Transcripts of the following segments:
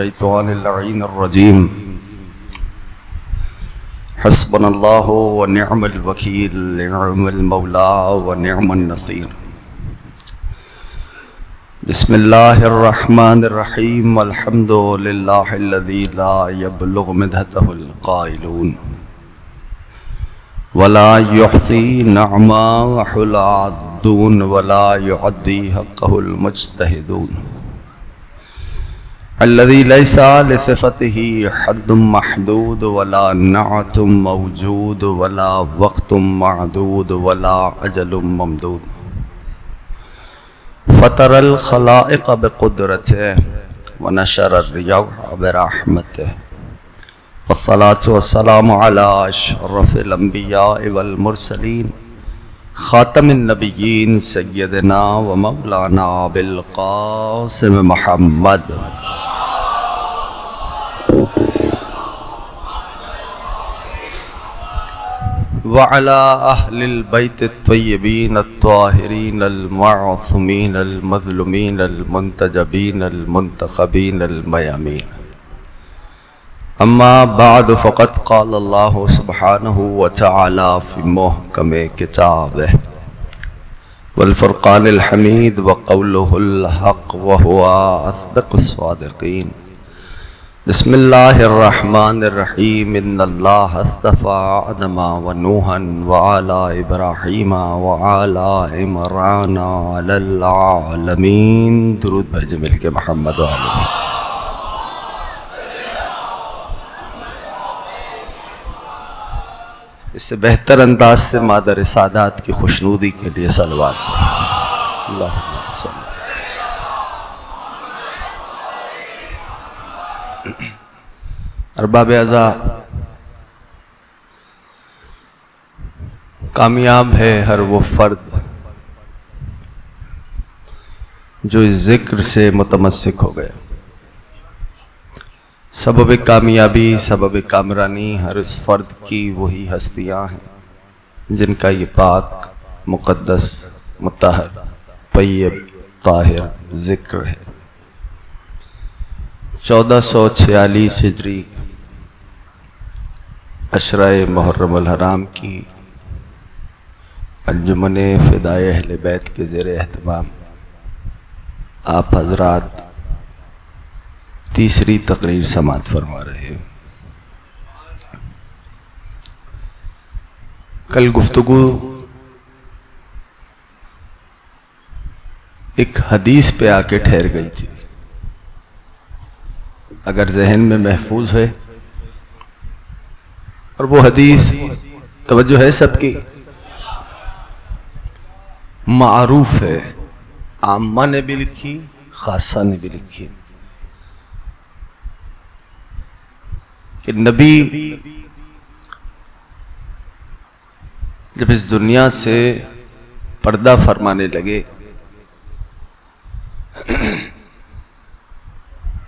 الشیطان اللعین الرجیم حسبنا اللہ ونعم الوکیل نعم المولا ونعم النصیر بسم اللہ الرحمن الرحیم الحمد للہ الذی لا یبلغ مدحتہ القائلون ولا یحصی نعماہ العادون ولا یعدی حقہ المجتہدون الذي ليس لصفته حد محدود ولا نعت موجود ولا وقت معدود ولا أجل ممدود فطر الخلائق بقدرته ونشر الرياح برحمته والصلاة والسلام على أشرف الأنبياء والمرسلين خاتم النبيين سيدنا ومولانا بالقاسم محمد وعلى أهل البيت الطيبين الطاهرين المعصومين المظلومين المنتجبين المنتخبين الميامين أما بعد فقد قال الله سبحانه وتعالى في محكم كتابه والفرقان الحميد وقوله الحق وهو أصدق الصادقين بسم اللہ الرحمن الرحیم ان اللہ اصطفى آدم ونوحا وعلى ابراہیم وعلى عمران علی العالمین درود بھیجے مل کے محمد وعلیہ اس سے بہتر انداز سے مادر سادات کی خوشنودی کے لیے صلوات اللہم صلی اللہ ارباب اعضاء کامیاب ہے ہر وہ فرد جو اس ذکر سے متمسک ہو گیا. سبب کامیابی سبب کامرانی ہر اس فرد کی وہی ہستیاں ہیں جن کا یہ پاک مقدس مطہر طیب طاہر ذکر ہے. 1446 ہجری عشرہ محرم الحرام کی انجمن فدائے اہل بیت کے زیر اہتمام آپ حضرات تیسری تقریر سماعت فرما رہے ہیں. کل گفتگو ایک حدیث پہ آ کے ٹھہر گئی تھی. اگر ذہن میں محفوظ ہے اور وہ حدیث توجہ ہے سب کی معروف ہے، عامہ نے بھی لکھی خاصہ نے بھی لکھی کہ نبی جب اس دنیا سے پردہ فرمانے لگے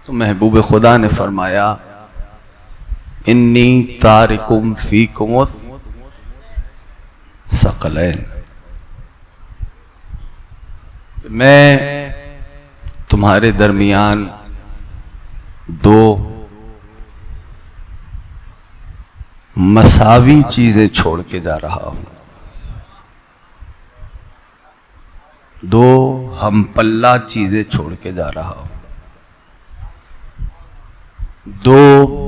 تو محبوب خدا نے فرمایا انی تارکم فیکم ثقلین، میں تمہارے درمیان دو مساوی چیزیں چھوڑ کے جا رہا ہوں، دو ہم پلہ چیزیں چھوڑ کے جا رہا ہوں، دو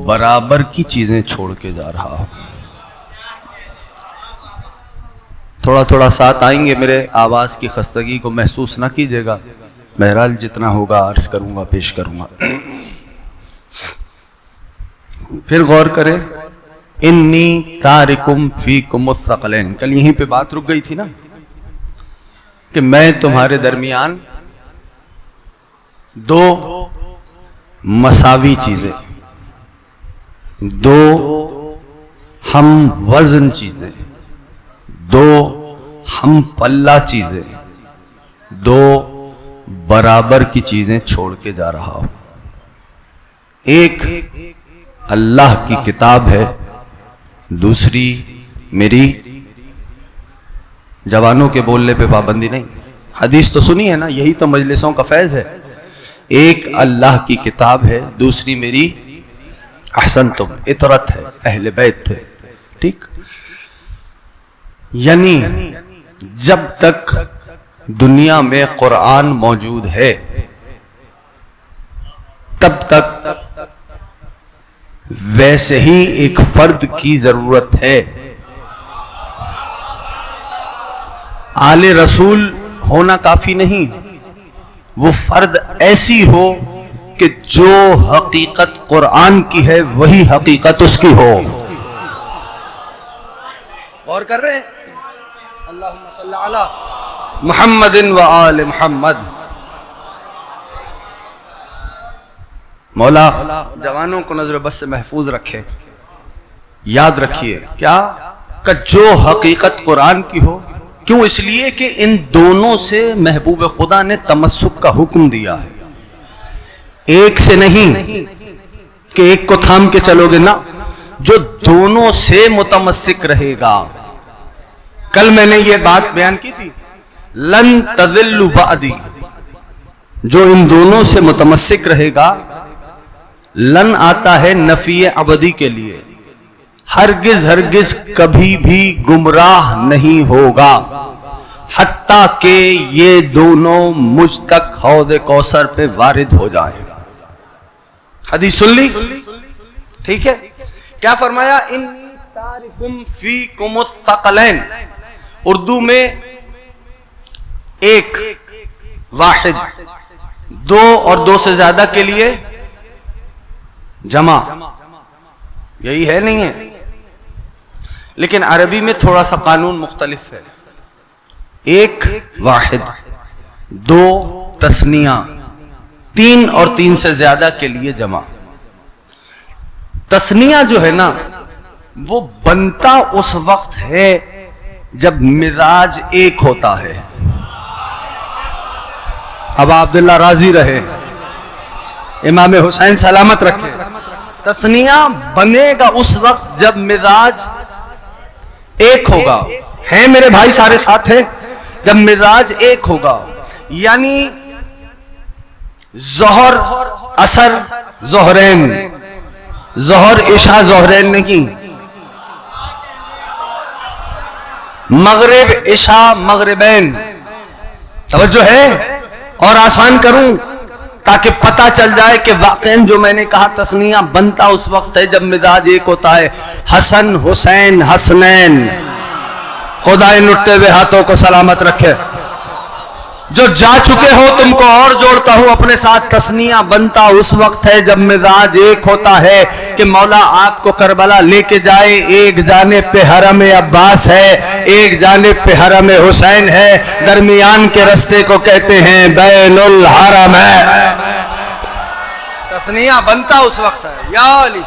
برابر کی چیزیں چھوڑ کے جا رہا ہوں. تھوڑا تھوڑا ساتھ آئیں گے، میرے آواز کی خستگی کو محسوس نہ کیجیے گا، بہرحال جتنا ہوگا عرض کروں گا پیش کروں گا. پھر غور کریں انی تارکم فیکم الثقلین، کل یہیں پہ بات رک گئی تھی نا کہ میں تمہارے درمیان دو مساوی چیزیں، دو ہم وزن چیزیں، دو ہم پلہ چیزیں، دو برابر کی چیزیں چھوڑ کے جا رہا ہوں. ایک اللہ کی کتاب ہے، دوسری میری جوانوں کے بولنے پہ پابندی نہیں. حدیث تو سنی ہے نا، یہی تو مجلسوں کا فیض ہے. ایک اللہ کی کتاب ہے، دوسری میری احسنتم اطرت ہے، اہل بیت ہے، ٹھیک؟ یعنی جب تک دنیا میں قرآن موجود ہے تب تک ویسے ہی ایک فرد کی ضرورت ہے۔ آل رسول ہونا کافی نہیں، وہ فرد ایسی ہو کہ جو حقیقت قرآن کی ہے وہی حقیقت اس کی ہو۔ اور کر رہے ہیں اللہم صلی علی محمد و آل محمد۔ مولا جوانوں کو نظر بس سے محفوظ رکھے، یاد رکھیے کیا کہ جو حقیقت قرآن کی ہو۔ کیوں؟ اس لیے کہ ان دونوں سے محبوب خدا نے تمسک کا حکم دیا ہے، ایک سے نہیں کہ ایک کو تھام کے چلو گے، نہ، جو دونوں سے متمسک رہے گا۔ کل میں نے یہ بات بیان کی تھی، لن تضلوا بعدی، جو ان دونوں سے متمسک رہے گا، لن آتا ہے نفی ابدی کے لیے، ہرگز ہرگز کبھی بھی گمراہ نہیں ہوگا حتیٰ کہ یہ دونوں مجھ تک حوض کوثر پہ وارد ہو جائیں۔ حدیث سن لی، ٹھیک ہے؟ کیا فرمایا؟ انی تارکم فیکم الثقلین، اردو میں ایک، واحد، دو اور دو سے زیادہ کے لیے جمع، یہی ہے نہیں ہے؟ لیکن عربی میں تھوڑا سا قانون مختلف ہے، ایک واحد، دو تثنیہ، تین اور تین سے زیادہ کے لیے جمع۔ تثنیہ جو ہے نا وہ بنتا اس وقت ہے جب مزاج ایک ہوتا ہے۔ اب عبداللہ راضی رہے، امام حسین سلامت رکھے، تثنیہ بنے گا اس وقت جب مزاج ایک ہوگا۔ ہیں میرے بھائی سارے ساتھ ہیں؟ جب مزاج ایک ہوگا، یعنی ظہر عصر ظہرین، ظہر عشاء ظہرین نہیں، مغرب عشاء مغربین۔ توجہ ہے؟ اور آسان کروں تاکہ پتہ چل جائے کہ واقعاً جو میں نے کہا تثنیہ بنتا اس وقت ہے جب مزاج ایک ہوتا ہے۔ حسن حسین حسنین، خدا ان اٹھتے ہوئے ہاتھوں کو سلامت رکھے۔ جو جا چکے ہو تم کو اور جوڑتا ہوں اپنے ساتھ، تثنیہ بنتا اس وقت ہے جب مزاج ایک ہوتا ہے کہ مولا آپ کو کربلا لے کے جائے، ایک جانب پہ حرم عباس ہے، ایک جانب پہ حرم حسین ہے، درمیان کے رستے کو کہتے ہیں بین الحرم ہے۔ تثنیہ بنتا اس وقت ہے، یا علی،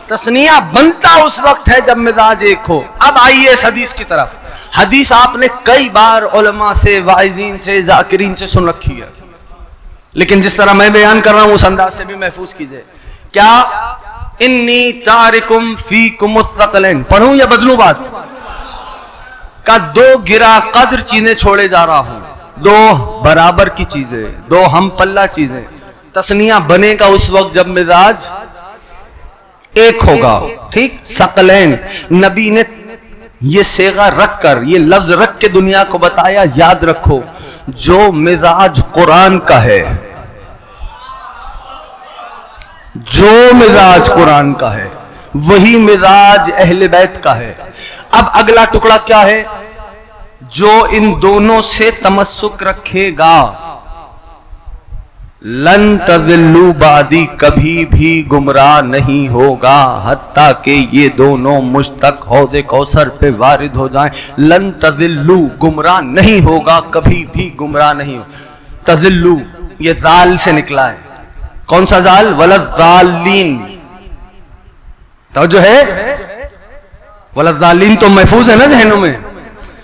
تثنیہ بنتا اس وقت ہے جب مزاج ایک ہو۔ اب آئیے اس حدیث کی طرف۔ حدیث آپ نے کئی بار علماء سے، واعظین سے، ذاکرین سے سن رکھی ہے، لیکن جس طرح میں بیان کر رہا ہوں اس انداز سے بھی محفوظ کیجئے۔ کیا؟ انی تارکم فیکم الثقلین، پڑھوں یا بدلوں بات؟ کا دو گرا قدر چیزیں چھوڑے جا رہا ہوں، دو برابر کی چیزیں، دو ہم پلہ چیزیں۔ تثنیہ بنے گا اس وقت جب مزاج ایک ہوگا، ٹھیک؟ ثقلین، نبی نے یہ صیغہ رکھ کر، یہ لفظ رکھ کے دنیا کو بتایا، یاد رکھو جو مزاج قرآن کا ہے، جو مزاج قرآن کا ہے وہی مزاج اہل بیت کا ہے۔ اب اگلا ٹکڑا کیا ہے؟ جو ان دونوں سے تمسک رکھے گا، لن تضلوا بعدی، کبھی بھی گمراہ نہیں ہوگا حتیٰ کہ یہ دونوں مجھ تک حوض کوثر پہ وارد ہو جائیں۔ لن تضلوا، گمراہ نہیں ہوگا، کبھی بھی گمراہ نہیں ہوگا۔ تضلوا یہ ذال سے نکلا ہے، کون سا ذال؟ وللضالین، توجہ ہے؟ وللضالین تو محفوظ ہے نا ذہنوں میں،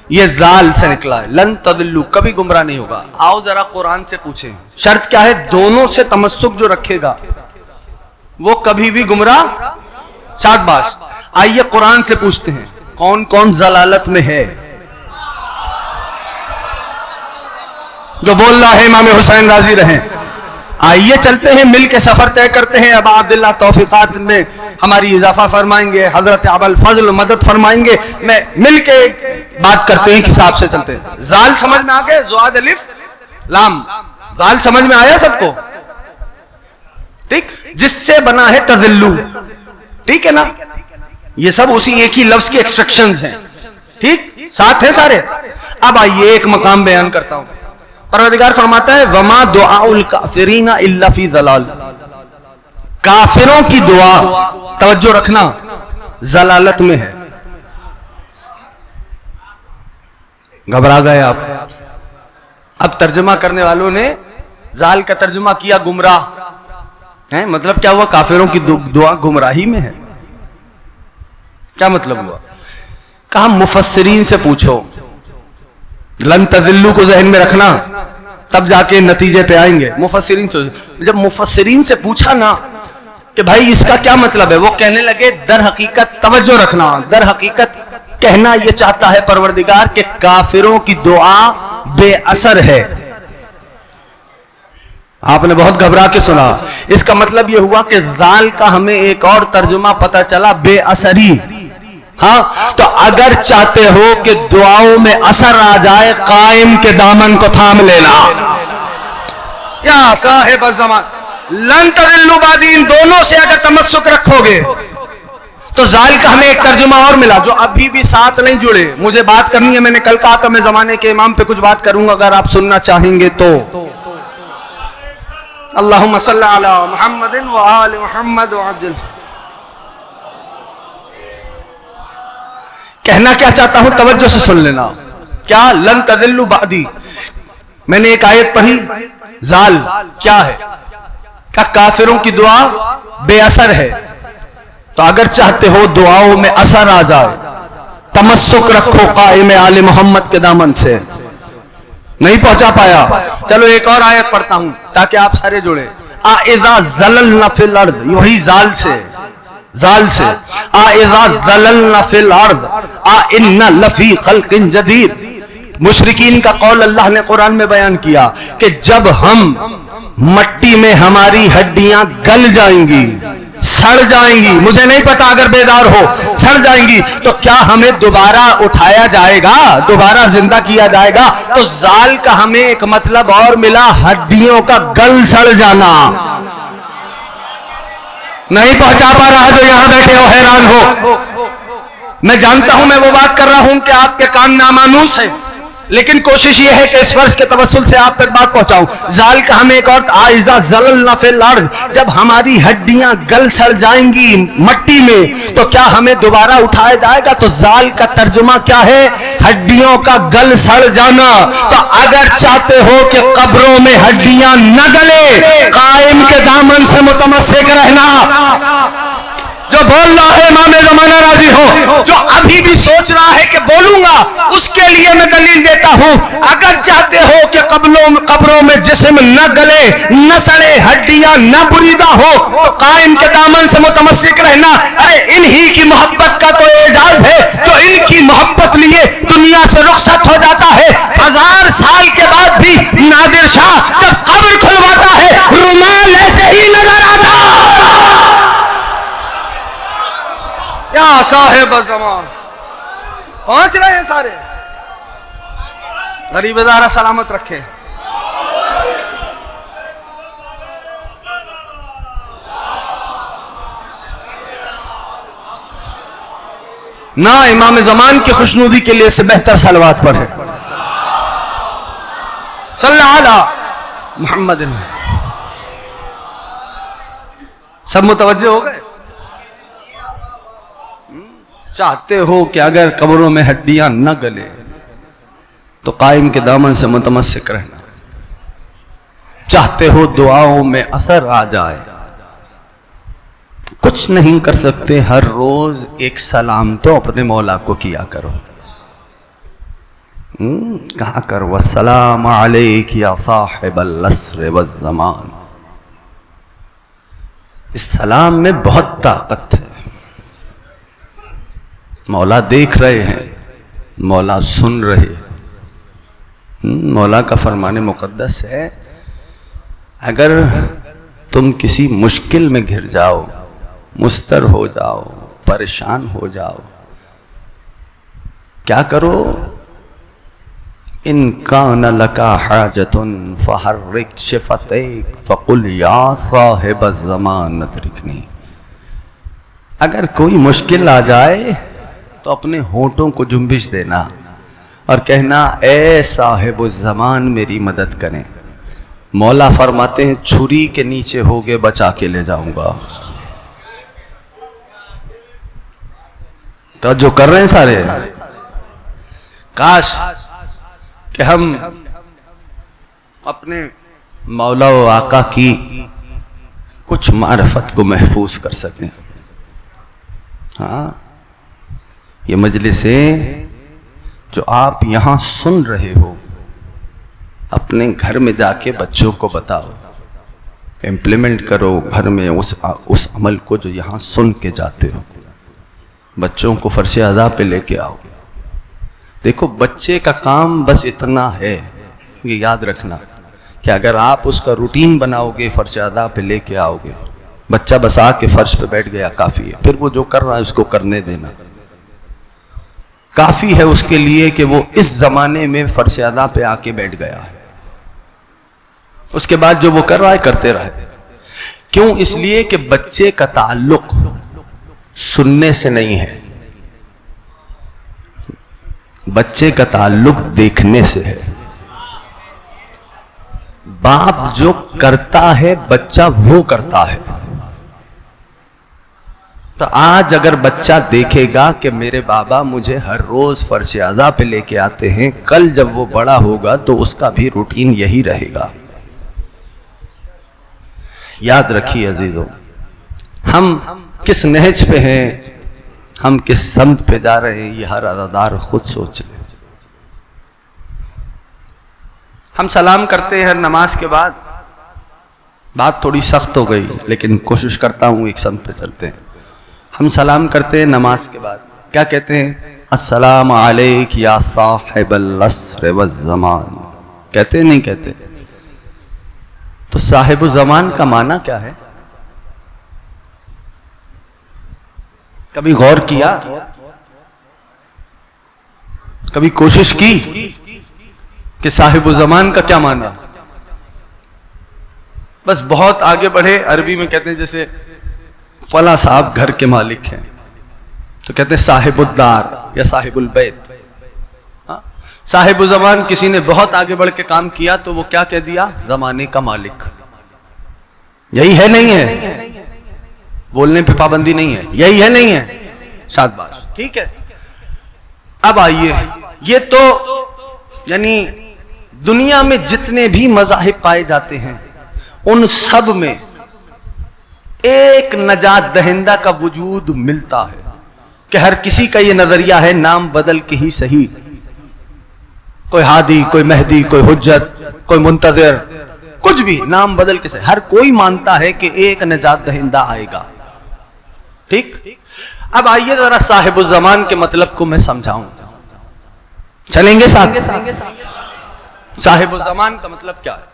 یہ ذال سے نکلا ہے۔ لن تضلوا، کبھی گمراہ نہیں ہوگا۔ آؤ ذرا قرآن سے پوچھیں، شرط کیا ہے؟ دونوں سے تمسک جو رکھے گا وہ کبھی بھی گمراہ، شاد باش۔ آئیے قرآن سے پوچھتے ہیں کون کون ضلالت میں ہے؟ جو بول رہا ہے امام حسین راضی رہیں، آئیے چلتے ہیں مل کے سفر طے کرتے ہیں. ابا عبداللہ توفیقات میں ہماری اضافہ فرمائیں گے, حضرت ابا الفضل مدد فرمائیں گے. میں مل کے بات کرتے ہیں, حساب سے چلتے ہیں. زال سمجھ میں آ گئے؟ زواد الف لام, زال سمجھ میں آیا سب کو؟ ٹھیک, جس سے بنا ہے تذلو, ٹھیک ہے نا؟ یہ سب اسی ایک ہی لفظ کے ایکسٹریکشنز ہیں. ٹھیک, ساتھ ہیں سارے. اب آئیے ایک مقام بیان کرتا ہوں. پروردگار فرماتا ہے وما دعاء الکافرین الا فی ضلال. کافروں کی دعا, توجہ رکھنا, ضلالت میں ہے. گھبرا گئے آپ؟ اب ترجمہ کرنے والوں نے زال کا ترجمہ کیا گمراہ. مطلب کیا ہوا؟ کافروں کی دعا گمراہی میں ہے. کیا مطلب ہوا؟ کہا مفسرین سے پوچھو. لن تذلوا کو ذہن میں رکھنا, تب جا کے نتیجے پہ آئیں گے. مفسرین سے, جب مفسرین سے پوچھا نا کہ بھائی اس کا کیا مطلب ہے, وہ کہنے لگے در حقیقت, توجہ رکھنا, در حقیقت کہنا یہ چاہتا ہے پروردگار کہ کافروں کی دعا بے اثر ہے. آپ نے بہت گھبرا کے سنا. اس کا مطلب یہ ہوا کہ زال کا ہمیں ایک اور ترجمہ پتا چلا, بے اثری. ہاں, تو اگر چاہتے ہو کہ دعاؤں میں اثر آ جائے, قائم کے دامن کو تھام لینا. یا صاحب الزمان, لن تضلوا بعدی, ان دونوں سے اگر تمسک رکھو گے تو زال کا ہمیں ایک ترجمہ اور ملا جو ابھی بھی ساتھ نہیں جڑے. مجھے بات کرنی ہے, میں نے کل کہا تھا میں زمانے کے امام پہ کچھ بات کروں گا, اگر آپ سننا چاہیں گے تو. اللہم صلی علی محمد و آل محمد وعجل. کہنا کیا چاہتا ہوں, توجہ سے سن لینا. کیا لن تضلوا بعدی, میں نے ایک آیت پڑھی, زال کیا ہے؟ کہ کافروں کی دعا بے اثر ہے. تو اگر چاہتے ہو دعاؤں میں اثر آ جائے, تمسک رکھو قائم آل محمد کے دامن سے. نہیں پہنچا پایا, چلو ایک اور آیت پڑھتا ہوں تاکہ آپ سارے جڑے. اذا زللنا فی الارض, وہی زال سے, زال سے, اذا زللنا فی الارض ان لفی خلق جدید. مشرکین کا قول اللہ نے قرآن میں بیان کیا کہ جب ہم مٹی میں ہماری ہڈیاں گل جائیں گی, سڑ جائیں گی, مجھے نہیں پتا اگر بیدار ہو, سڑ جائیں گی, تو کیا ہمیں دوبارہ اٹھایا جائے گا, دوبارہ زندہ کیا جائے گا؟ تو زال کا ہمیں ایک مطلب اور ملا, ہڈیوں کا گل سڑ جانا. نہیں پہنچا پا رہا جو یہاں بیٹھے ہو حیران ہو. میں جانتا ہوں میں وہ بات کر رہا ہوں کہ آپ کے کان نامانوس ہے, لیکن کوشش یہ ہے کہ اس فرض کے توسل سے آپ تک بات پہنچاؤں. زال کا ہمیں ایک اور, اذا زللنا فی الارض, جب ہماری ہڈیاں گل سڑ جائیں گی مٹی میں تو کیا ہمیں دوبارہ اٹھایا جائے گا؟ تو زال کا ترجمہ کیا ہے؟ ہڈیوں کا گل سڑ جانا. تو اگر چاہتے ہو کہ قبروں میں ہڈیاں نہ گلے, قائم کے دامن سے متمسک رہنا. جو بول رہا ہے امام زمانہ راضی ہو, جو ابھی بھی سوچ رہا ہے کہ بولوں گا, اس کے لیے میں دلیل دیتا ہوں. اگر چاہتے ہو کہ قبروں میں جسم نہ گلے, نہ سڑے, ہڈیاں نہ بریدہ ہو, تو قائم کے دامن سے متمسک رہنا. ارے انہی کی محبت کا تو اعجاز ہے جو ان کی محبت لیے دنیا سے رخصت ہو جاتا ہے. 1000 سال کے بعد بھی نادر شاہ جب قبر کھلواتا ہے, رومال ایسے ہی نظر آتا. یا صاحب زمان, پہنچ رہے ہیں سارے. غریب ادارہ سلامت رکھے. نہ امام زمان کی خوشنودی کے لیے سے بہتر صلوات پڑھے. صلی علی محمد. سب متوجہ ہو گئے؟ چاہتے ہو کہ اگر قبروں میں ہڈیاں نہ گلے تو قائم کے دامن سے متمسک رہنا. چاہتے ہو دعاؤں میں اثر آ جائے, کچھ نہیں کر سکتے, ہر روز ایک سلام تو اپنے مولا کو کیا کرو. کہا کر والسلام علیک یا صاحب العصر والزمان. اس سلام میں بہت طاقت ہے. مولا دیکھ رہے ہیں, مولا سن رہے. مولا کا فرمان مقدس ہے, اگر تم کسی مشکل میں گھر جاؤ، مستر ہو جاؤ، پریشان ہو جاؤ، کیا کرو؟ ان کان لکا حاجۃ فحرک شفتیک فقل یا صاحب الزمان ادرکنی۔ اگر کوئی مشکل آ جائے تو اپنے ہونٹوں کو جنبش دینا اور کہنا اے صاحب الزمان میری مدد کریں۔ مولا فرماتے ہیں چھری کے نیچے ہوگے بچا کے لے جاؤں گا۔ توجہ کر رہے ہیں سارے؟ کاش کہ ہم اپنے مولا و آقا کی کچھ معرفت کو محفوظ کر سکیں۔ ہاں، یہ مجلسیں جو آپ یہاں سن رہے ہو، اپنے گھر میں جا کے بچوں کو بتاؤ، امپلیمنٹ کرو گھر میں اس عمل کو جو یہاں سن کے جاتے ہو۔ بچوں کو فرش ادا پہ لے کے آؤ۔ دیکھو بچے کا کام بس اتنا ہے، یہ یاد رکھنا کہ اگر آپ اس کا روٹین بناؤ گے، فرش ادا پہ لے کے آؤ گے، بچہ بس آ کے فرش پہ بیٹھ گیا کافی ہے، پھر وہ جو کر رہا ہے اس کو کرنے دینا کافی ہے اس کے لیے کہ وہ اس زمانے میں فرش ادا پہ آ کے بیٹھ گیا ہے۔ اس کے بعد جو وہ کر رہا ہے کرتے رہے۔ کیوں؟ اس لیے کہ بچے کا تعلق سننے سے نہیں ہے، بچے کا تعلق دیکھنے سے ہے۔ باپ جو کرتا ہے بچہ وہ کرتا ہے۔ تو آج اگر بچہ دیکھے گا کہ میرے بابا مجھے ہر روز فرش اعضاء پہ لے کے آتے ہیں، کل جب وہ بڑا ہوگا تو اس کا بھی روٹین یہی رہے گا۔ یاد رکھیے عزیزوں، ہم کس نہج پہ ہیں، ہم کس سمت پہ جا رہے ہیں، یہ ہر عزادار خود سوچ لے۔ ہم سلام کرتے ہیں ہر نماز کے بعد، بات تھوڑی سخت ہو گئی لیکن کوشش کرتا ہوں ایک سمت پہ چلتے ہیں۔ ہم سلام کرتے ہیں نماز کے بعد، کیا کہتے ہیں؟ السلام علیک یا صاحب العصر والزمان، کہتے نہیں کہتے؟ تو صاحب الزمان کا معنی کیا ہے؟ کبھی غور کیا؟ کبھی کوشش کی کہ صاحب الزمان کا کیا معنی؟ بس بہت آگے بڑھے، عربی میں کہتے ہیں جیسے فلاں صاحب گھر کے مالک ہیں تو کہتے ہیں صاحب الدار یا صاحب البیت۔ صاحب الزمان کسی نے بہت آگے بڑھ کے کام کیا تو وہ کیا کہہ دیا؟ زمانے کا مالک۔ یہی ہے نہیں ہے؟ بولنے پہ پابندی نہیں ہے، یہی ہے نہیں ہے؟ شاباش، ٹھیک ہے۔ اب آئیے، یہ تو یعنی دنیا میں جتنے بھی مذاہب پائے جاتے ہیں ان سب میں ایک نجات دہندہ کا وجود ملتا ہے کہ ہر کسی کا یہ نظریہ ہے نام بدل کے ہی صحیح، کوئی ہادی، کوئی مہدی، کوئی حجت، کوئی منتظر، کچھ بھی نام بدل کے صحیح، ہر کوئی مانتا ہے کہ ایک نجات دہندہ آئے گا۔ ٹھیک، اب آئیے ذرا صاحب الزمان کے مطلب کو میں سمجھاؤں، چلیں گے ساتھ؟ صاحب الزمان کا مطلب کیا ہے؟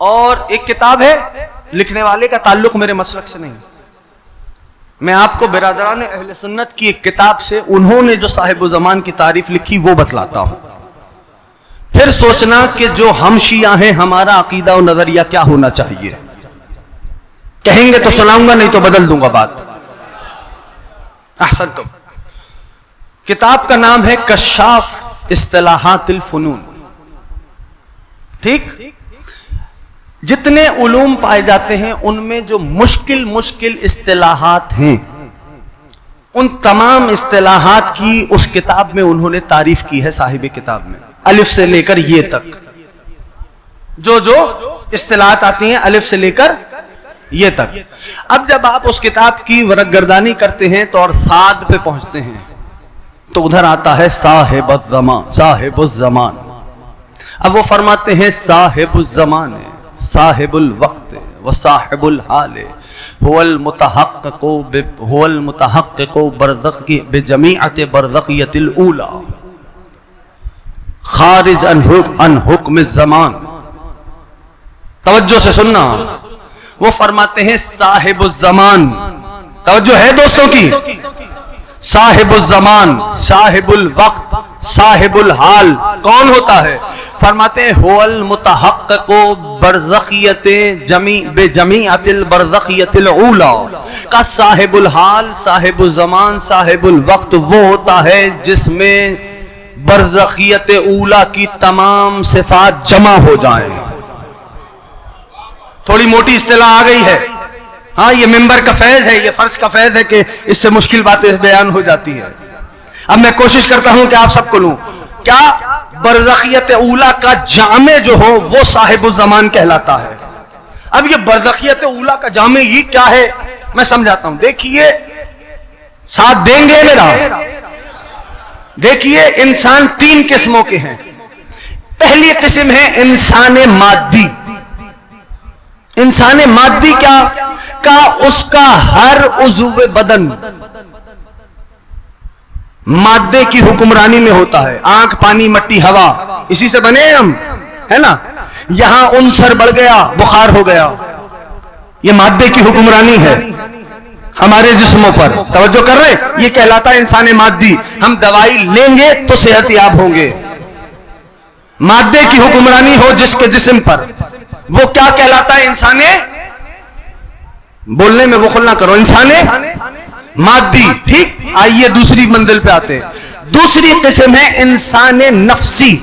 اور ایک کتاب ہے، لکھنے والے کا تعلق میرے مسلک سے نہیں، میں آپ کو برادران اہل سنت کی ایک کتاب سے انہوں نے جو صاحب الزمان کی تعریف لکھی وہ بتلاتا ہوں، پھر سوچنا کہ جو ہم شیعہ ہیں ہمارا عقیدہ و نظریہ کیا ہونا چاہیے۔ کہیں گے تو سناؤں گا، نہیں تو بدل دوں گا بات۔ احسنتم۔ کتاب کا نام ہے کشاف اصطلاحات الفنون۔ ٹھیک، جتنے علوم پائے جاتے ہیں ان میں جو مشکل اصطلاحات ہیں ان تمام اصطلاحات کی اس کتاب میں انہوں نے تعریف کی ہے، صاحب کتاب میں، الف سے لے کر یہ تک جو اصطلاحات آتی ہیں الف سے لے کر یہ تک۔ اب جب آپ اس کتاب کی ورق گردانی کرتے ہیں تو اور صاد پہ پہنچتے ہیں تو ادھر آتا ہے صاحب الزمان۔ اب وہ فرماتے ہیں صاحب الزمان، صاحب الوقت وصاحب الحال هو المتحقق برزخی بجمیعت برزخیت الاولی خارج عن حکم الزمان توجہ سے سننا. وہ فرماتے ہیں صاحب الزمان. توجہ ہے دوستوں کی. صاحب الزمان، صاحب الوقت، صاحب الحال کون ہوتا ہے؟ فرماتے ہیں هو المتحقق برزخیت بجمیعۃ البرزخیۃ الاولی. کا صاحب الحال، صاحب الزمان، صاحب الوقت وہ ہوتا ہے جس میں برزخیت اولا کی تمام صفات جمع ہو جائیں. تھوڑی موٹی اصطلاح آ گئی ہے. ہاں یہ ممبر کا فیض ہے، یہ فرش کا فیض ہے کہ اس سے مشکل باتیں بیان ہو جاتی ہے. اب میں کوشش کرتا ہوں کہ آپ سب کو لوں. کیا برزخیت اولا کا جامع جو ہو وہ صاحب الزمان کہلاتا ہے. اب یہ برزخیت اولا کا جامع یہ کیا ہے میں سمجھاتا ہوں. دیکھیے ساتھ دیں گے میرا. دیکھیے انسان تین قسموں کے ہیں. پہلی قسم ہے انسان مادی. انسان مادی کیا کا اس کا ہر عضو بدن مادے کی حکمرانی میں ہوتا ہے. آنکھ، پانی، مٹی، ہوا، اسی سے بنے ہیں ہم، ہے نا. یہاں عنصر بڑھ گیا، بخار ہو گیا. یہ مادے کی حکمرانی ہے ہمارے جسموں پر. توجہ کر رہے؟ یہ کہلاتا ہے انسان مادی. ہم دوائی لیں گے تو صحت یاب ہوں گے. مادے کی حکمرانی ہو جس کے جسم پر وہ کیا کہلاتا ہے؟ انسان. بولنے میں بخل نہ کرو. انسان مادی. ٹھیک. آئیے دوسری منزل پہ آتے. دوسری قسم ہے انسان نفسی.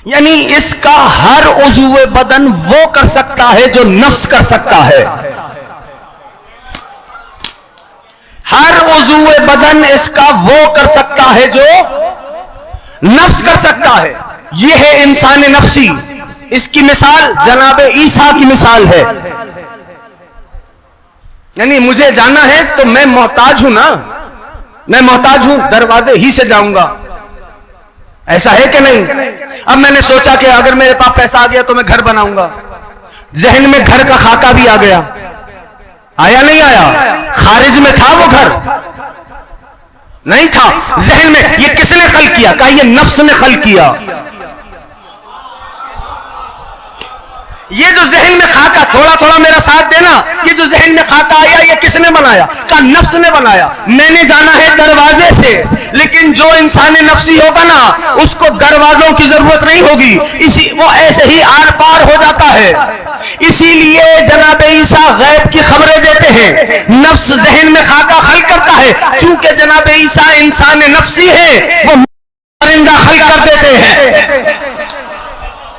یعنی اس کا ہر عضو بدن وہ کر سکتا ہے جو نفس کر سکتا ہے. ہر عضو بدن اس کا وہ کر سکتا ہے جو نفس کر سکتا ہے. یہ ہے انسان نفسی. اس کی مثال جناب عیسیٰ کی مثال ہے. یعنی مجھے جانا ہے تو میں محتاج ہوں نا. میں محتاج ہوں، دروازے ہی سے جاؤں گا. ایسا ہے کہ نہیں؟ اب میں نے سوچا کہ اگر میرے پاس پیسہ آ گیا تو میں گھر بناؤں گا. ذہن میں گھر کا خاکہ بھی آ گیا. آیا نہیں آیا؟ خارج میں تھا وہ گھر؟ نہیں تھا. ذہن میں. یہ کس نے خلق کیا؟ کہا یہ نفس نے خلق کیا. یہ جو ذہن میں خاکہ، تھوڑا تھوڑا میرا ساتھ دینا، یہ جو ذہن میں خاکہ آیا یہ کس نے بنایا؟ کہا نفس نے بنایا. میں نے جانا ہے دروازے سے. لیکن جو انسان نفسی ہوگا نا اس کو دروازوں کی ضرورت نہیں ہوگی. وہ ایسے ہی آر پار ہو جاتا ہے. اسی لیے جناب عیسیٰ غیب کی خبریں دیتے ہیں. نفس ذہن میں خاکہ خلق کرتا ہے. چونکہ جناب عیسیٰ انسان نفسی ہے وہ پرندہ خلق کر دیتے ہیں.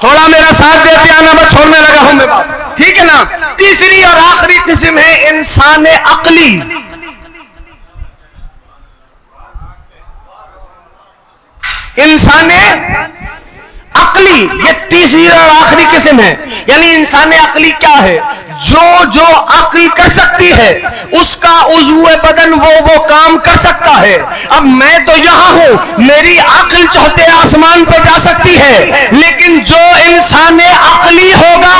تھوڑا میرا ساتھ دیتے آنا، میں چھوڑنے لگا ہوں میں بات. ٹھیک ہے نا. تیسری اور آخری قسم ہے انسان عقلی. انسان عقلی یہ تیسری اور آخری قسم ہے. یعنی انسان عقلی کیا ہے؟ جو عقل کر سکتی ہے اس کا عضو بدن وہ کام کر سکتا ہے. اب میں تو یہاں ہوں، میری عقل چوتھے آسمان پہ جا سکتی ہے، لیکن جو انسان عقلی ہوگا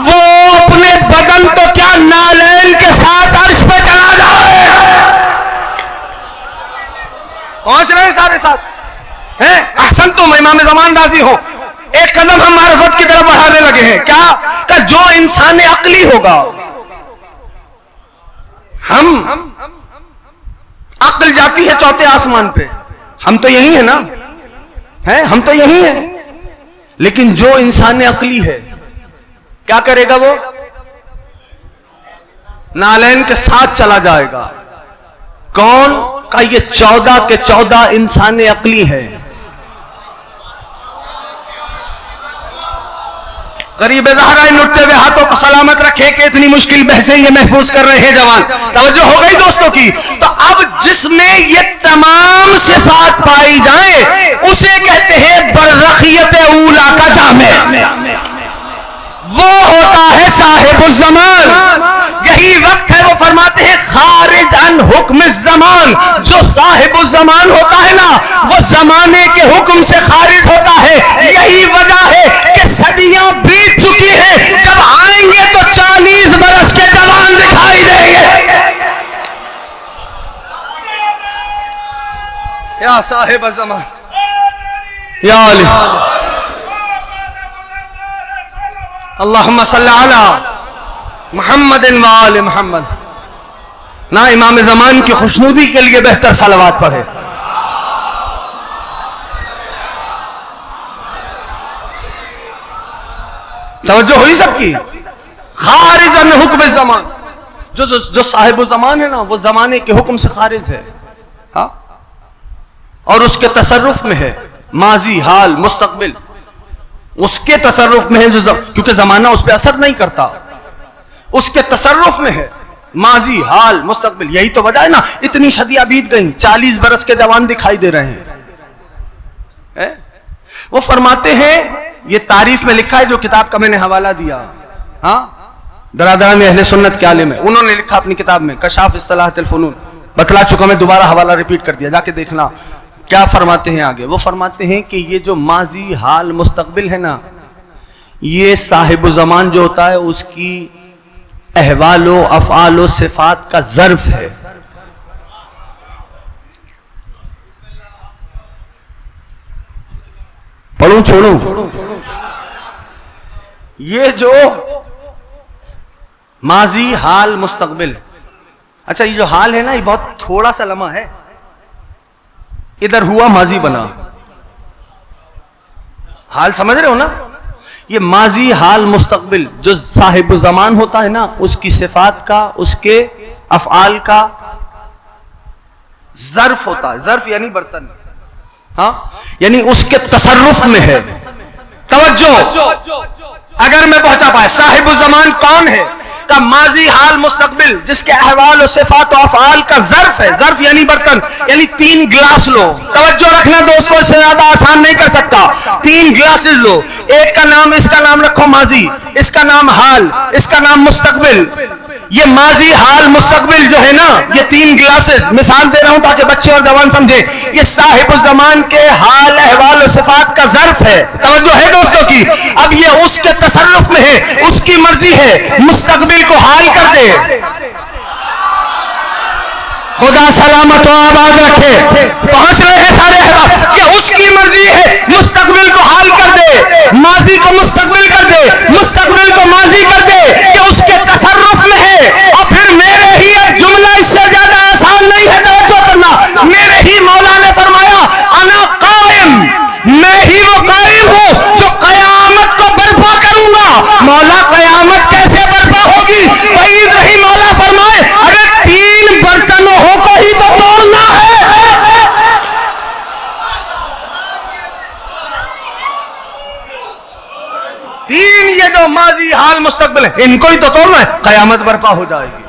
وہ اپنے بدن تو کیا نالین کے ساتھ عرش پہ چلا جائے. پہنچ رہے ہیں سارے ساتھ؟ احسن تم امام زمان راضی ہو. ایک قدم ہم معرفت کی طرف بڑھانے لگے ہیں. کیا کہ جو انسان عقلی ہوگا، ہم عقل جاتی ہے چوتھے آسمان پہ. ہم تو یہی ہیں نا، ہم تو یہی ہیں. لیکن جو انسان عقلی ہے کیا کرے گا؟ وہ نالین کے ساتھ چلا جائے گا. کون؟ کہ یہ 14 کے 14 انسان عقلی ہے. غریب زہرا ان اٹھتے ہوئے ہاتھوں کو سلامت رکھے کہ اتنی مشکل بحثیں یہ محفوظ کر رہے ہیں جوان. توجہ ہو گئی دوستوں کی؟ تو اب جس میں یہ تمام صفات پائی جائیں اسے کہتے ہیں برزخیت اولا کا جامع. وہ ہوتا ہے صاحب الزمان. یہی وقت ہے وہ فرماتے ہیں خارج عن حکم الزمان. جو صاحب الزمان ہوتا ہے نا وہ زمانے کے حکم سے خارج ہوتا ہے. یہی وجہ ہے کہ صدیاں بیت چکی ہیں، جب آئیں گے تو 40 برس کے جوان دکھائی دیں گے. یا صاحب الزمان یا علی. اللہم صلی علی محمد و آل محمد. نہ امام زمان کی خوشنودی کے لیے بہتر صلوات پڑھے. توجہ ہوئی سب کی؟ خارج عن حکم زمان. جو صاحب زمان ہے نا وہ زمانے کے حکم سے خارج ہے، ہاں، اور اس کے تصرف میں ہے ماضی، حال، مستقبل. اس کے تصرف میں ہے کیونکہ زمانہ اس پہ اثر نہیں کرتا، اس کے تصرف میں ہے ماضی، حال، مستقبل. یہی تو وجہ ہے نا اتنی صدیاں بیت گئیں، 40 برس کے جوان دکھائی دے رہے ہیں. وہ فرماتے ہیں، یہ تعریف میں لکھا ہے جو کتاب کا میں نے حوالہ دیا، ہاں، درادرہ میں اہل سنت کے عالم ہے، انہوں نے لکھا اپنی کتاب میں کشاف اصطلاحات الفنون. بتلا چکا میں، دوبارہ حوالہ ریپیٹ کر دیا، جا کے دیکھنا کیا فرماتے ہیں آگے. وہ فرماتے ہیں کہ یہ جو ماضی، حال، مستقبل ہے نا، یہ صاحب زمان جو ہوتا ہے اس کی احوال و افعال و صفات کا ظرف ہے. پڑھوں چھوڑوں؟ یہ جو ماضی، حال، مستقبل، اچھا یہ جو حال ہے نا یہ بہت تھوڑا سا لمحہ ہے. ادھر ہوا ماضی بنا، حال سمجھ رہے ہو نا؟ یہ ماضی، حال، مستقبل جو صاحب زمان ہوتا ہے نا اس کی صفات کا، اس کے افعال کا ظرف ہوتا ہے. ظرف یعنی برتن، ہاں، یعنی اس کے تصرف میں ہے. توجہ، اگر میں پہنچا پائے صاحب زمان کون ہے کا ماضی، حال، مستقبل جس کے احوال و صفات و افعال کا ظرف ہے. ظرف یعنی برتن، یعنی 3 گلاس لو. توجہ رکھنا دوستوں، اس سے زیادہ آسان نہیں کر سکتا. 3 گلاسز لو، ایک کا نام، اس کا نام رکھو ماضی، اس کا نام حال، اس کا نام مستقبل. یہ ماضی، حال، مستقبل جو ہے نا یہ 3 گلاسز، مثال دے رہا ہوں تاکہ بچے اور جوان سمجھے، یہ صاحب زمان کے حال، احوال و صفات کا ظرف ہے. توجہ ہے دوستوں کی؟ اب یہ اس کے تصرف میں ہے، اس کی مرضی ہے مستقبل کو حال کر دے. خدا سلامت و آباد رکھے. پہنچ رہے ہیں سارے احباب کہ اس کی مرضی ہے مستقبل کو حال کر دے، ماضی کو مستقبل کر دے، مستقبل کو ماضی کر دے. کہ اس کے تصرف میں ہے. اور پھر میرے ہی ایک جملہ اس سے زیادہ آسان نہیں ہے، توجہ کرنا. میرے ہی مولا نے فرمایا انا قائم، میں ہی وہ قائم ہوں جو قیامت کو برپا کروں گا. مولا قیامت کیسے برپا ہوگی؟ بعید نہیں، مولا فرمائے ارے 3 برتنوں کو ہی تو توڑنا ہے. یہ جو ماضی، حال، مستقبل ہے ان کو ہی تو توڑنا ہے، قیامت برپا ہو جائے گی.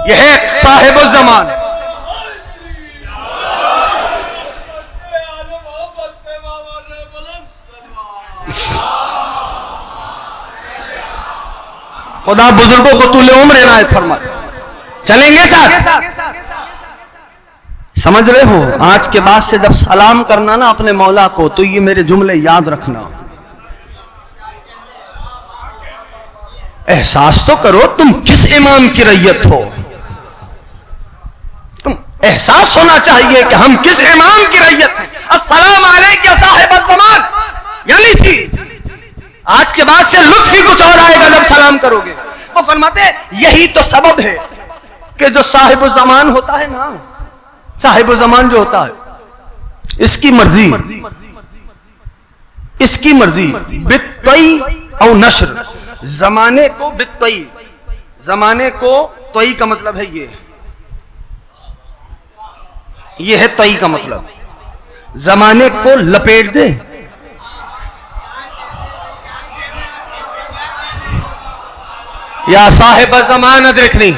یہ ہے صاحب الزمان. خدا بزرگوں کو طول عمر عنایت فرمائے. چلیں گے ساتھ؟ سمجھ رہے ہو؟ آج کے بعد سے جب سلام کرنا نا اپنے مولا کو تو یہ میرے جملے یاد رکھنا. احساس تو کرو تم کس امام کی رعیت ہو. تم احساس ہونا چاہیے کہ ہم کس امام کی رعیت ہیں. السلام علیک یا صاحب الزمان، یعنی تھی آج کے بعد سے لطف ہی کچھ اور آئے گا جب سلام کرو گے. وہ فرماتے ہیں یہی تو سبب ہے کہ جو صاحب الزمان ہوتا ہے نا، صاحب الزمان جو ہوتا ہے اس کی مرضی، اس کی مرضی بالطی او نشر. زمانے کو بالطی، زمانے کو طی کا مطلب ہے یہ ہے طی کا مطلب زمانے کو لپیٹ دے. یا صاحب زمان ادرکنی،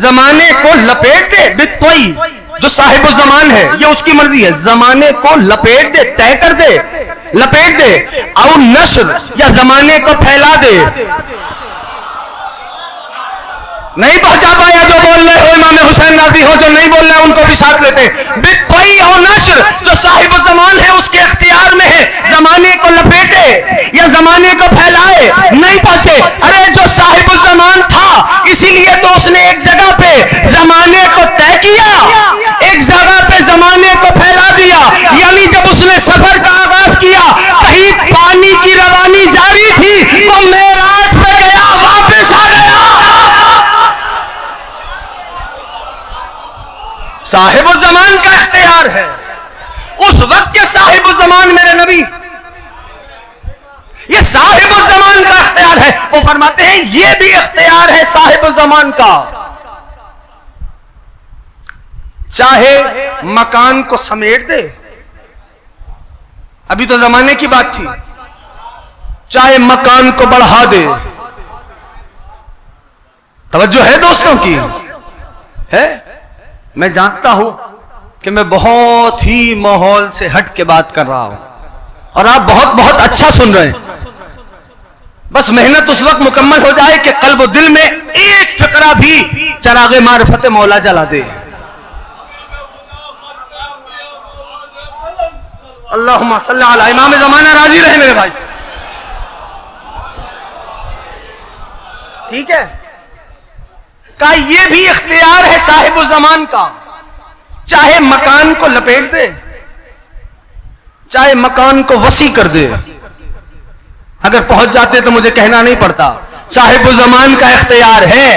زمانے کو لپیٹ دے. بالطی جو صاحب الزمان ہے یہ اس کی مرضی ہے، زمانے کو لپیٹ دے، طے کر دے، لپیٹ دے. او نشر یا زمانے کو پھیلا دے. نہیں پہنچا پایا جو بول رہے ہو امام حسین راضی ہو، جو نہیں بول رہے ان کو بھی ساتھ لیتے. بالطی او نشر جو صاحب الزمان ہے اس کے اختیار میں ہے، زمانے کو لپیٹے یا زمانے کو پھیلائے. نہیں پہنچے، ارے جو صاحب الزمان تھا اسی لیے تو اس نے ایک جگہ پہ زمانے کو طے کیا، ایک جگہ پہ زمانے کو پھیلا دیا. یعنی جب اس نے سفر کا آغاز کیا کہیں پانی کی روانی جاری صاحب الزمان کا اختیار ہے. اس وقت کے صاحب الزمان میرے نبی، یہ صاحب الزمان کا اختیار ہے. وہ فرماتے ہیں یہ بھی اختیار ہے صاحب الزمان کا، چاہے مکان کو سمیٹ دے، ابھی تو زمانے کی بات تھی، چاہے مکان کو بڑھا دے. توجہ ہے دوستوں کی؟ ہے. میں جانتا ہوں کہ میں بہت ہی ماحول سے ہٹ کے بات کر رہا ہوں اور آپ بہت بہت اچھا سن رہے ہیں. بس محنت اس وقت مکمل ہو جائے کہ قلب و دل میں ایک فقرہ بھی چراغ معرفت مولا جلا دے. اللہم صلی علی امام زمانہ راضی رہے میرے بھائی. ٹھیک ہے، کہ یہ بھی اختیار ہے صاحب الزمان کا، چاہے مکان کو لپیٹ دے، چاہے مکان کو وسیع کر دے. اگر پہنچ جاتے تو مجھے کہنا نہیں پڑتا. صاحب الزمان کا اختیار ہے،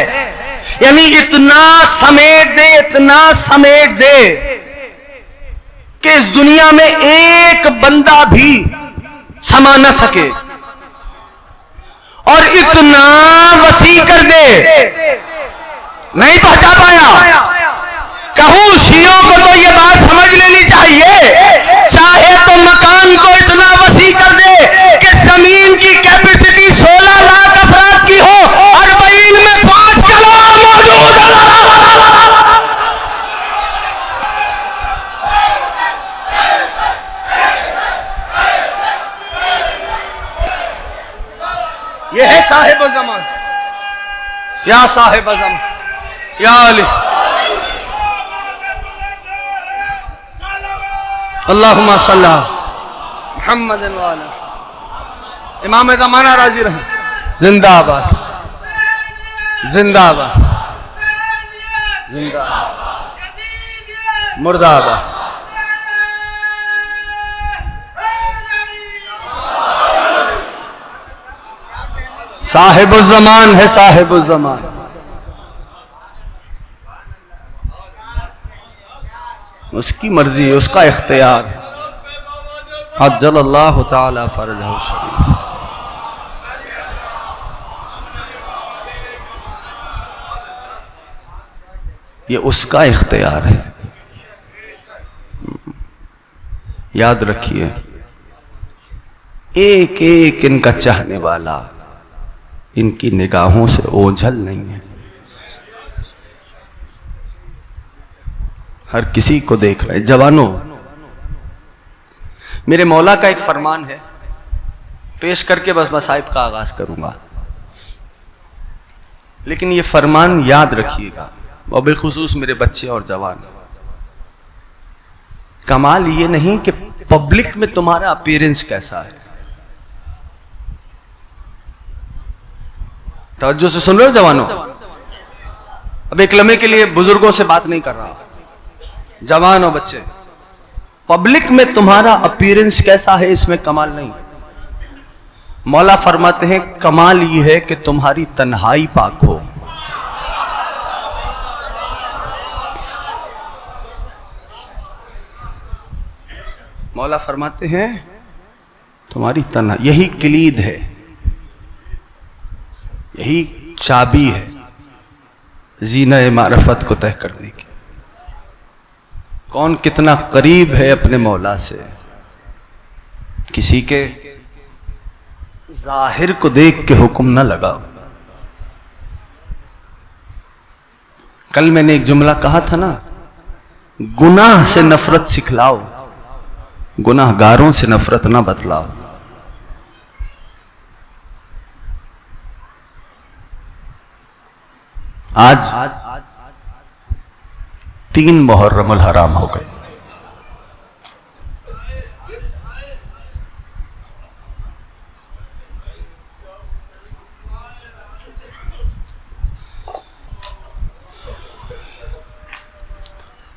یعنی اتنا سمیٹ دے، اتنا سمیٹ دے کہ اس دنیا میں ایک بندہ بھی سما نہ سکے، اور اتنا وسیع کر دے. نہیں پہنچا پایا؟ کہوں شیعوں کو تو یہ بات سمجھ لینی چاہیے، چاہے تو مکان کو اتنا وسیع کر دے کہ زمین کی کیپیسٹی 16 لاکھ افراد کی ہو، 40 میں 5 کروڑ موجود ہے. یہ ہے صاحب الزمان. یا صاحب الزمان یا علی اللہم صلی محمد وعلی امام زمانہ راضی رہے. زندہ آباد، زندہ آباد، زندہ آباد، مردہ آباد. صاحب الزمان ہے صاحب الزمان. اس کی مرضی، اس کا اختیار. عجل اللہ تعالی فرجہ الشریف. یہ اس کا اختیار ہے. یاد رکھیے، ایک ایک ان کا چاہنے والا ان کی نگاہوں سے اوجھل نہیں ہے. ہر کسی کو دیکھ رہے. جوانوں، میرے مولا کا ایک فرمان ہے، پیش کر کے بس مصائب کا آغاز کروں گا. لیکن یہ فرمان یاد رکھیے گا، اور بالخصوص میرے بچے اور جوان. کمال یہ نہیں کہ پبلک میں تمہارا اپیرنس کیسا ہے. توجہ سے سن رہے ہو جوانوں؟ اب ایک لمحے کے لیے بزرگوں سے بات نہیں کر رہا. جوان اور بچے، پبلک میں تمہارا اپیرنس کیسا ہے اس میں کمال نہیں. مولا فرماتے ہیں کمال یہ ہے کہ تمہاری تنہائی پاک ہو. مولا فرماتے ہیں تمہاری تنہائی، یہی کلید ہے، یہی چابی ہے زینہ معرفت کو طے کرنے کی. کون کتنا قریب ہے اپنے مولا سے، کسی کے ظاہر کو دیکھ کے حکم نہ لگاؤ. کل میں نے ایک جملہ کہا تھا نا، گناہ سے نفرت سکھلاؤ، گناہ گاروں سے نفرت نہ بتلاؤ. آج 3 محرم الحرام ہو گئے.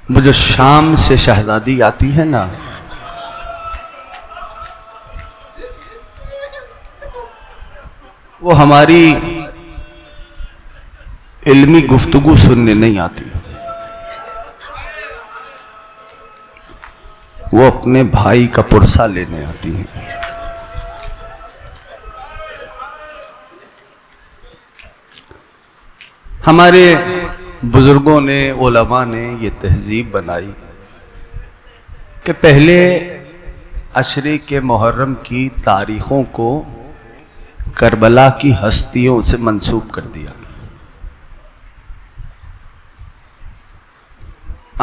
وہ جو شام سے شہزادی آتی ہے نا، وہ ہماری علمی گفتگو سننے نہیں آتی. وہ اپنے بھائی کا پرسہ لینے آتی ہیں۔ ہمارے بزرگوں نے، علماء نے یہ تہذیب بنائی کہ پہلے عشرے کے محرم کی تاریخوں کو کربلا کی ہستیوں سے منسوب کر دیا۔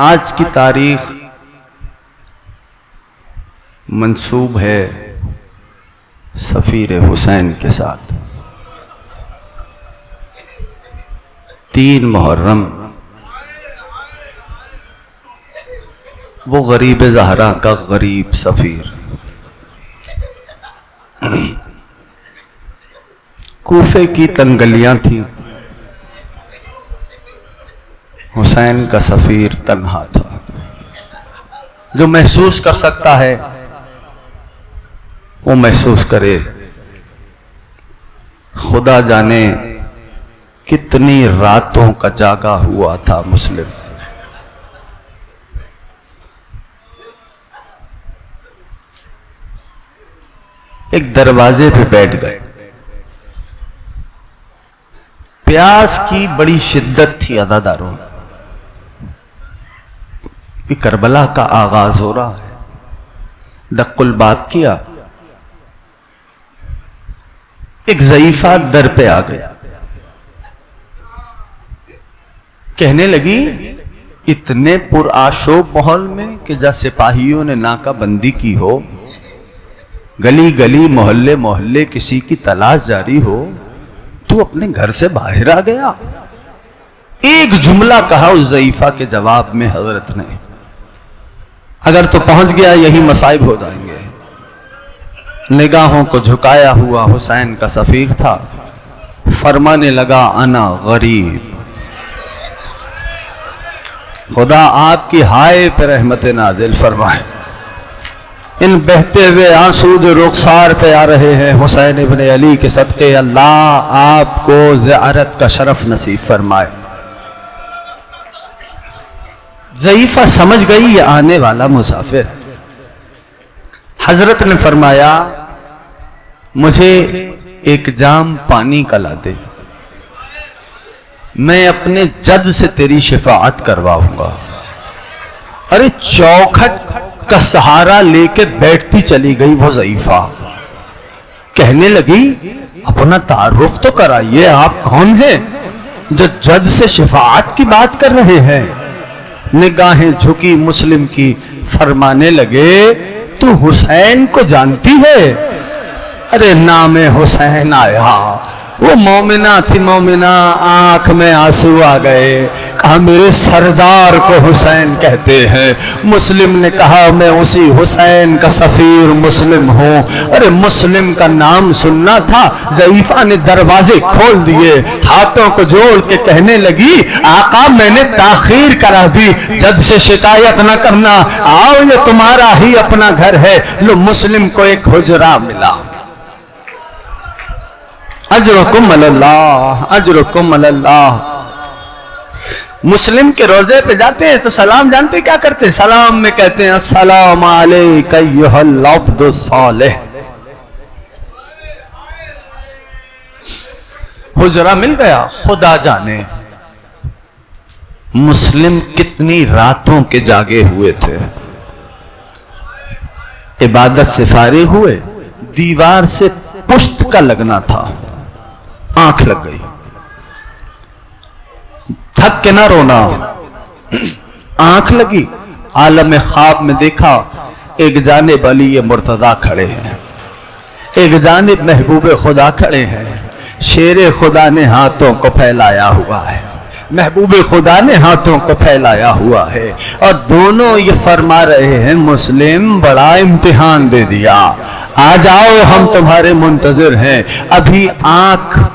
آج کی تاریخ منسوب ہے سفیر حسین کے ساتھ۔ 3 محرم وہ غریب زہرا کا غریب سفیر کوفے کی تنگلیاں تھیں، حسین کا سفیر تنہا تھا۔ جو محسوس کر سکتا ہے وہ محسوس کرے۔ خدا جانے کتنی راتوں کا جاگا ہوا تھا مسلم۔ ایک دروازے پہ بیٹھ گئے۔ پیاس کی بڑی شدت تھی عزاداروں، کہ کربلا کا آغاز ہو رہا ہے۔ دق الباب کیا، ایک ضعیفہ در پہ آ گیا، کہنے لگی اتنے پرآشوب ماحول میں کہ جہاں سپاہیوں نے ناکہ بندی کی ہو، گلی گلی محلے محلے کسی کی تلاش جاری ہو، تو اپنے گھر سے باہر آ گیا۔ ایک جملہ کہا اس ضعیفہ کے جواب میں حضرت نے، اگر تو پہنچ گیا یہی مصائب ہو جائیں گے۔ نگاہوں کو جھکایا ہوا حسین کا سفیر تھا، فرمانے لگا انا غریب، خدا آپ کی ہائے پہ رحمت نازل فرمائے۔ ان بہتے ہوئے آنسو جو رخسار پہ آ رہے ہیں حسین ابن علی کے صدقے، اللہ آپ کو زیارت کا شرف نصیب فرمائے۔ ضعیفہ سمجھ گئی یہ آنے والا مسافر ہے۔ حضرت نے فرمایا مجھے ایک جام پانی کا لا دے، میں اپنے جد سے تیری شفاعت کرواؤں گا۔ ارے چوکھٹ کا سہارا لے کے بیٹھتی چلی گئی وہ ضعیفہ، کہنے لگی اپنا تعارف تو کرائیے، آپ کون ہیں جو جد سے شفاعت کی بات کر رہے ہیں؟ نگاہیں جھکی مسلم کی، فرمانے لگے تو حسین کو جانتی ہے؟ ارے نام حسین آیا، وہ مومنہ تھی، مومنہ آنکھ میں آنسو آ گئے، کہا میرے سردار کو حسین کہتے ہیں۔ مسلم نے کہا میں اسی حسین کا سفیر مسلم ہوں۔ ارے مسلم کا نام سننا تھا، ضعیفہ نے دروازے کھول دیے، ہاتھوں کو جوڑ کے کہنے لگی آقا میں نے تاخیر کرا دی، جد سے شکایت نہ کرنا، آؤ یہ تمہارا ہی اپنا گھر ہے۔ لو مسلم کو ایک حجرہ ملا۔ اجرکم اللہ، اجرکم اللہ۔ مسلم کے روزے پہ جاتے ہیں تو سلام جانتے کیا کرتے ہیں؟ سلام میں کہتے ہیں السلام علیک ایھا العبد الصالح۔ حجرہ مل گیا۔ خدا جانے مسلم کتنی راتوں کے جاگے ہوئے تھے، عبادت سے فارغ ہوئے، دیوار سے پشت کا لگنا تھا، آنکھ لگ گئی، تھک کے نہ رونا، آنکھ لگی، عالم خواب میں دیکھا ایک جانب علی مرتضیٰ کھڑے ہیں، ایک جانب محبوب خدا کھڑے ہیں، شیر خدا نے ہاتھوں کو پھیلایا ہوا ہے، محبوب خدا نے ہاتھوں کو پھیلایا ہوا ہے، اور دونوں یہ فرما رہے ہیں مسلم بڑا امتحان دے دیا، آ جاؤ ہم تمہارے منتظر ہیں۔ ابھی آنکھ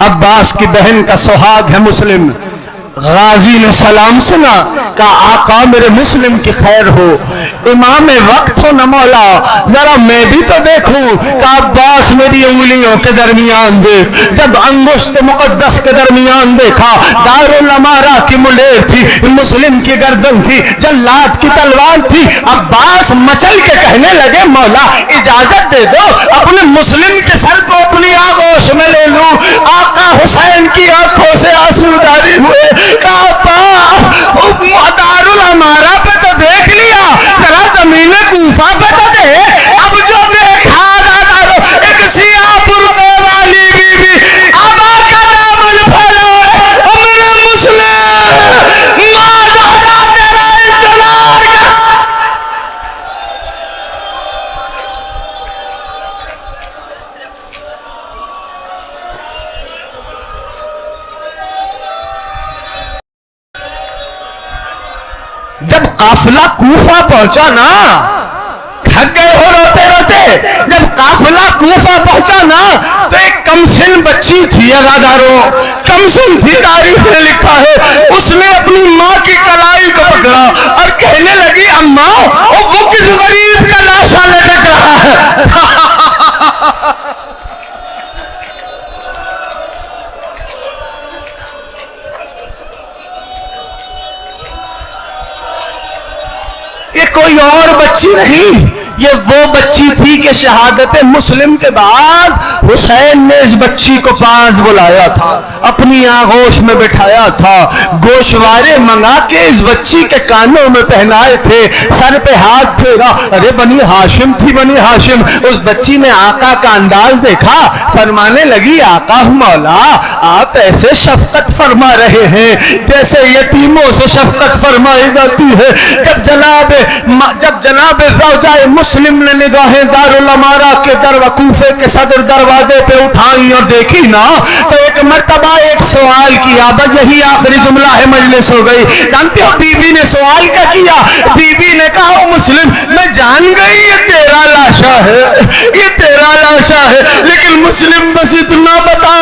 عباس کی بہن کا سہاگ ہے مسلم. غازی نے سلام سنا، کہا آقا میرے مسلم کی خیر ہو، امام وقت ہو نہ مولا، ذرا میں بھی تو دیکھوں. کہا عباس میری انگلیوں کے درمیان دیکھ. جب انگشت مقدس کے درمیان دیکھا، دارالامارہ کی منڈیر تھی، مسلم کی گردن تھی، جلاد کی تلوار تھی. عباس مچل کے کہنے لگے مولا اجازت دے دو اپنے مسلم کے سر کو اپنی آغوش میں لے لوں. آقا حسین کی آنکھوں سے آنسو جاری ہوئے. دارالامارہ پہ تو دیکھ لیا، ذرا زمین کوفہ پہ تو دیکھ. اب جو دیکھا ایک سیاہ برقع والی بی بی آبا کا دامن پھیلائے، میرے مسلم مازادہ تیرا انتظار کر. جب قافلہ کوفہ پہنچا نا، تھک گئے ہو روتے روتے، جب قافلہ کوفہ پہنچا نا تو ایک کمسن بچی تھی، ازاداروں کمسن تھی، تاریخ نے لکھا ہے اس نے اپنی ماں کی کلائی کو پکڑا اور کہنے لگی اماں وہ کس غریب کا لاشا لٹک رہا ہے. یہ کوئی اور بچی نہیں، یہ وہ بچی تھی کہ شہادت مسلم کے بعد حسین نے اس بچی کو پاس بلایا تھا، اپنی آغوش میں بٹھایا تھا، گوشوارے منگا کے اس بچی کے کانوں میں پہنائے تھے، سر پہ ہاتھ پھیرا. ارے بنی ہاشم تھی، بنی ہاشم. اس بچی نے آقا کا انداز دیکھا، فرمانے لگی آقا مولا آپ ایسے شفقت فرما رہے ہیں جیسے یتیموں سے شفقت فرمائی جاتی ہے. جب جناب زوجہ مسلم نے نگاہیں دارالامارہ کے کوفے کے صدر دروازے پہ اٹھائی اور دیکھی نا تو ایک مرتبہ ایک سوال کیا، بس یہی آخری جملہ ہے، مجلس ہو گئی. جانتے ہو بی بی نے سوال کیا کیا؟ بی بی نے کہا مسلم میں جان گئی یہ تیرا لاشا ہے، یہ تیرا لاشا ہے، لیکن مسلم بس اتنا بتا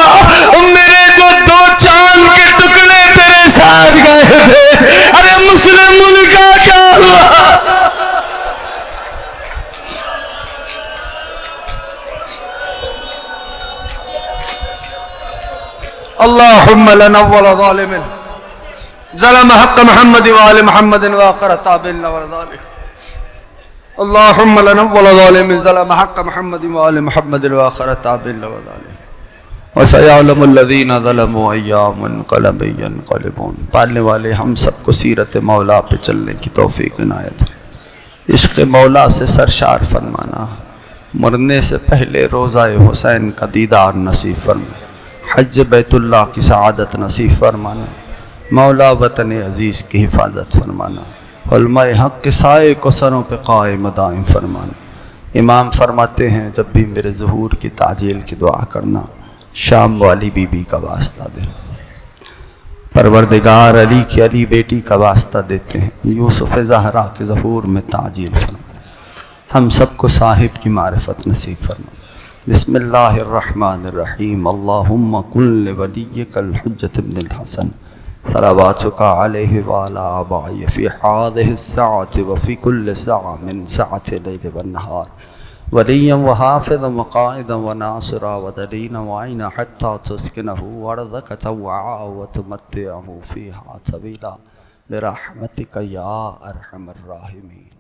میرے جو 2 چاند کے ٹکڑے تیرے ساتھ گئے تھے، ارے مسلم ان کا کیا ہوا؟ اللہم لنول ظالم ظلم حق محمد وآل محمد وآخر تابعنا ورذالک. اللہم لنول ظالم ظلم حق محمد وآل محمد وآخر تابعنا ورذالک. وسيعلم الذين ظلموا أيام منقلب ينقلبون. پالنے والے ہم سب کو سیرت مولا پہ چلنے کی توفیق عنایت ہے. عشق مولا سے سرشار فرمانا، مرنے سے پہلے روضہ حسین کا دیدار نصیب فرمانا، حج بیت اللہ کی سعادت نصیب فرمانا، مولا وطن عزیز کی حفاظت فرمانا، علماء حق کے سائے کو سروں پہ قائم دائم فرمانا. امام فرماتے ہیں جب بھی میرے ظہور کی تعجیل کی دعا کرنا، شام والی بی بی کا واسطہ دے. پروردگار علی کی علی بیٹی کا واسطہ دیتے ہیں، یوسف زہرا کے ظہور میں تعجیل فرما، ہم سب کو صاحب کی معرفت نصیب فرما. بسم اللہ الرحمن الرحیم. اللہم کن لولیک الحجۃ ابن الحسن صلواتک علیہ وعلی آبائہ فی ہذہ الساعۃ وفی کل ساعۃ من ساعۃ اللیل والنہار، ولیا وحافظا وقائدا وناصرا ودلیلا وعینا حتی تسکنہ ارضک طوعا وتمتعہ فیہا طویلا برحمتک یا ارحم الراحمین.